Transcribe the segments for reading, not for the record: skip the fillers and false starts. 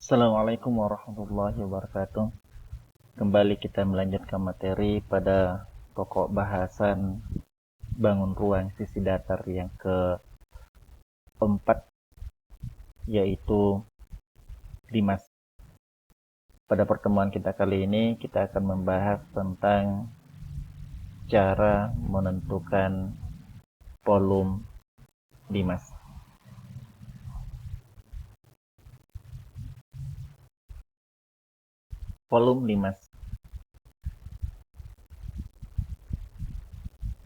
Assalamualaikum warahmatullahi wabarakatuh. Kembali kita melanjutkan materi pada pokok bahasan bangun ruang sisi datar yang keempat, yaitu limas. Pada pertemuan kita kali ini, kita akan membahas tentang cara menentukan volume limas. Volume limas.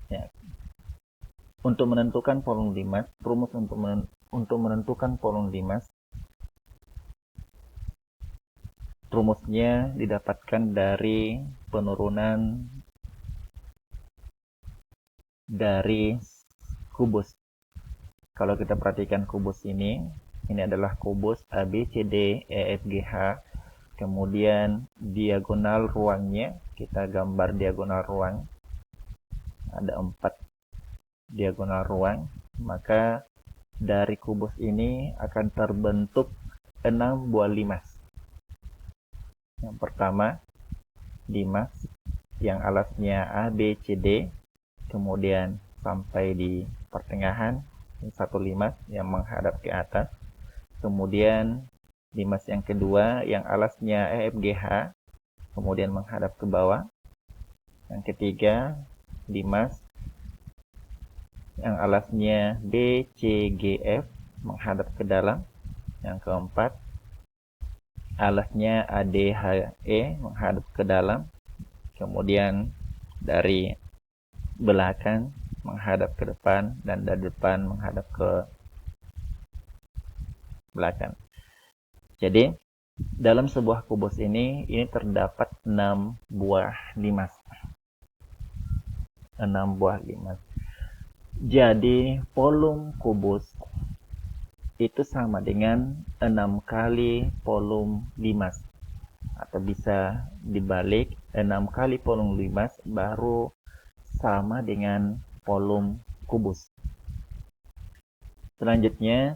Ya. Untuk menentukan volume limas, rumus untuk menentukan volume limas, rumusnya didapatkan dari penurunan dari kubus. Kalau kita perhatikan kubus ini adalah kubus A, B, C, D, E, F, G, H. Kemudian diagonal ruangnya, kita gambar diagonal ruang. Ada 4 diagonal ruang. Maka dari kubus ini akan terbentuk 6 buah limas. Yang pertama, limas yang alasnya A, B, C, D. Kemudian sampai di pertengahan, satu limas yang menghadap ke atas. Kemudian limas yang kedua yang alasnya E, F, G, H, kemudian menghadap ke bawah. Yang ketiga, limas yang alasnya B, C, G, F, menghadap ke dalam. Yang keempat, alasnya A, D, H, E, menghadap ke dalam. Kemudian dari belakang menghadap ke depan, dan dari depan menghadap ke belakang. Jadi, dalam sebuah kubus ini terdapat 6 buah limas. 6 buah limas. Jadi, volume kubus itu sama dengan 6 kali volume limas. Atau bisa dibalik, 6 kali volume limas baru sama dengan volume kubus. Selanjutnya,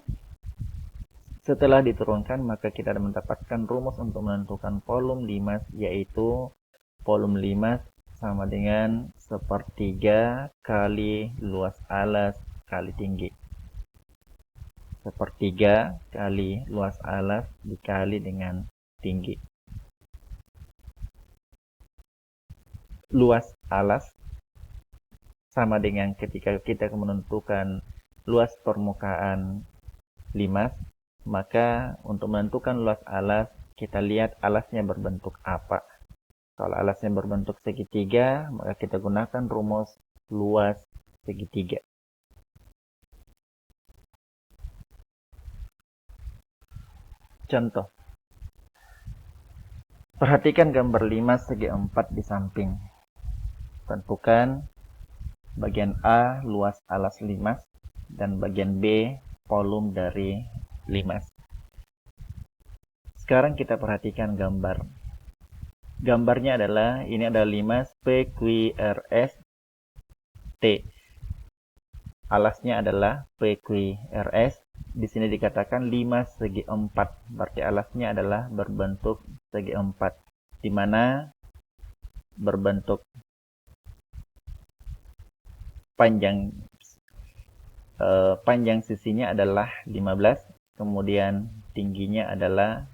setelah diturunkan, maka kita mendapatkan rumus untuk menentukan volume limas, yaitu volume limas sama dengan sepertiga kali luas alas kali tinggi. Sepertiga kali luas alas dikali dengan tinggi. Luas alas sama dengan ketika kita menentukan luas permukaan limas, maka untuk menentukan luas alas, kita lihat alasnya berbentuk apa. Kalau alasnya berbentuk segitiga, maka kita gunakan rumus luas segitiga. Contoh. Perhatikan gambar limas segi 4 di samping. Tentukan bagian A luas alas limas dan bagian B volume dari limas. Sekarang kita perhatikan gambar. Gambarnya adalah, ini adalah limas PQRS T. Alasnya adalah PQRS. Di sini dikatakan limas segi 4. Berarti alasnya adalah berbentuk segi 4. Di mana berbentuk panjang sisinya adalah 15, kemudian tingginya adalah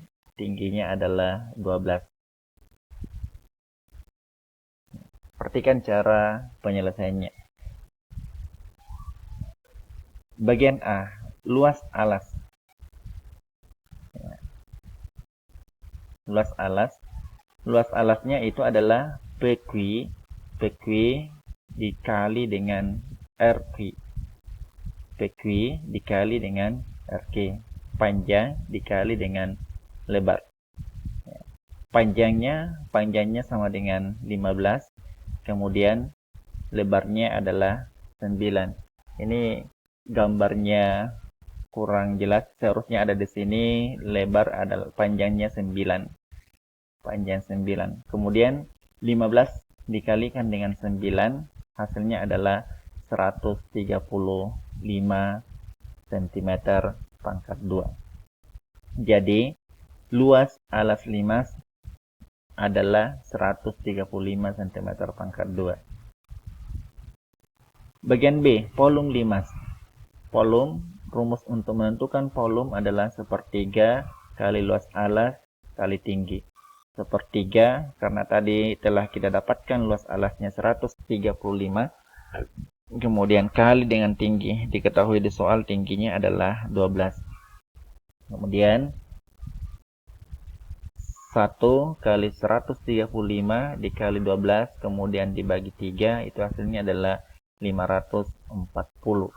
12. Perhatikan cara penyelesaiannya. Bagian A, luas alas. Luas alasnya itu adalah PQ dikali dengan RQ. PQ dikali dengan RQ. Panjang dikali dengan lebar. Panjangnya sama dengan 15. Kemudian lebarnya adalah 9. Ini gambarnya kurang jelas. Seharusnya ada di sini lebar adalah panjangnya 9. Panjang 9. Kemudian 15 dikalikan dengan 9, hasilnya adalah 135 cm pangkat 2. Jadi, luas alas limas adalah 135 cm pangkat 2. Bagian B, volume limas. Volume, rumus untuk menentukan volume adalah sepertiga kali luas alas kali tinggi. Sepertiga, karena tadi telah kita dapatkan luas alasnya 135, kemudian kali dengan tinggi. Diketahui di soal tingginya adalah 12. Kemudian 1 kali 135 dikali 12, kemudian dibagi 3, itu hasilnya adalah 540.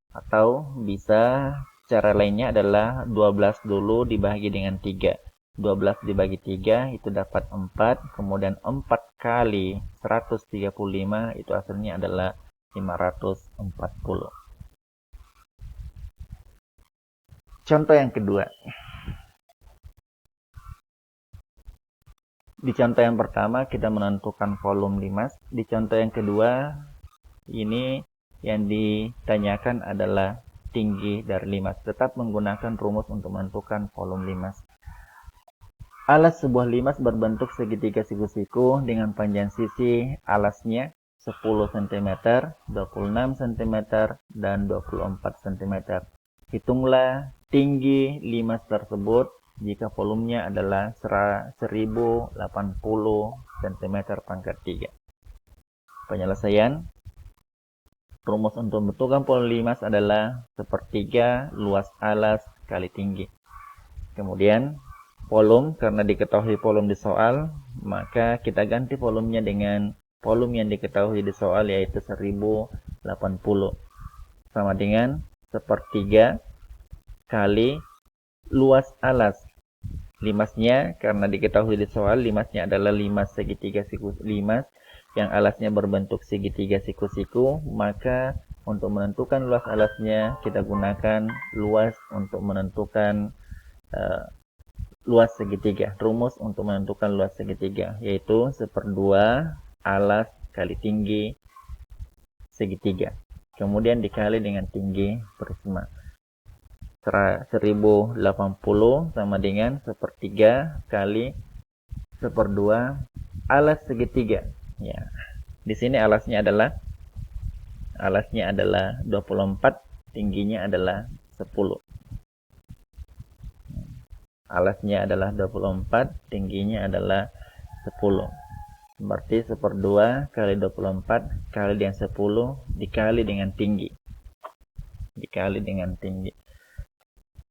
Atau bisa cara lainnya adalah 12 dulu dibagi dengan 3. 12 dibagi 3 itu dapat 4, kemudian 4 kali 135 itu hasilnya adalah 540. Contoh yang kedua. Di contoh yang pertama kita menentukan volume limas. Di contoh yang kedua ini yang ditanyakan adalah tinggi dari limas. Tetap menggunakan rumus untuk menentukan volume limas. Alas sebuah limas berbentuk segitiga siku-siku dengan panjang sisi alasnya 10 cm, 26 cm, dan 24 cm. Hitunglah tinggi limas tersebut jika volumenya adalah 1080 cm pangkat 3. Penyelesaian. Rumus untuk menentukan volume limas adalah sepertiga luas alas kali tinggi. Kemudian volume, karena diketahui volume di soal, maka kita ganti volumenya dengan volume yang diketahui di soal, yaitu 1080. Sama dengan sepertiga kali luas alas. Limasnya, karena diketahui di soal, limasnya adalah limas segitiga limas yang alasnya berbentuk segitiga siku-siku, maka untuk menentukan luas alasnya kita gunakan luas untuk menentukan luas segitiga. Rumus untuk menentukan luas segitiga yaitu 1/2 alas kali tinggi segitiga, kemudian dikali dengan tinggi prisma. 1080 sama dengan sepertiga kali 1/2 alas segitiga. Ya, di sini alasnya adalah 24, tingginya adalah 10. Alasnya adalah 24, tingginya adalah 10. Berarti 1/2 kali 24 kali dengan 10 dikali dengan tinggi.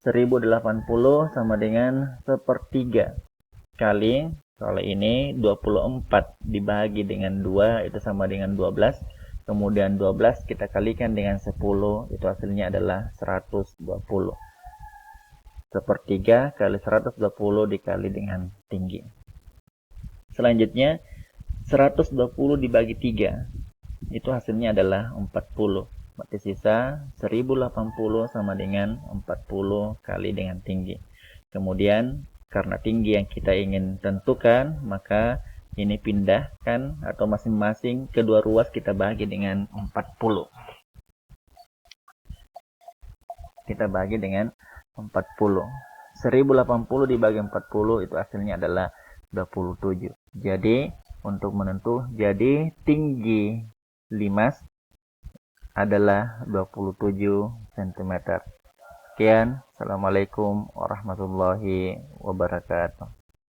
1080 sama dengan sepertiga kali, kalau ini 24 dibagi dengan 2 itu sama dengan 12. Kemudian 12 kita kalikan dengan 10, itu hasilnya adalah 120. Sepertiga kali 120 dikali dengan tinggi. Selanjutnya 120 dibagi 3, itu hasilnya adalah 40. Berarti sisa 1080 sama dengan 40 kali dengan tinggi. Kemudian karena tinggi yang kita ingin tentukan, maka ini pindahkan atau masing-masing kedua ruas kita bagi dengan 40. Kita bagi dengan 40. 1080 dibagi 40 itu hasilnya adalah 27. Jadi untuk jadi tinggi limas adalah 27 cm. Sekian. Assalamualaikum warahmatullahi wabarakatuh.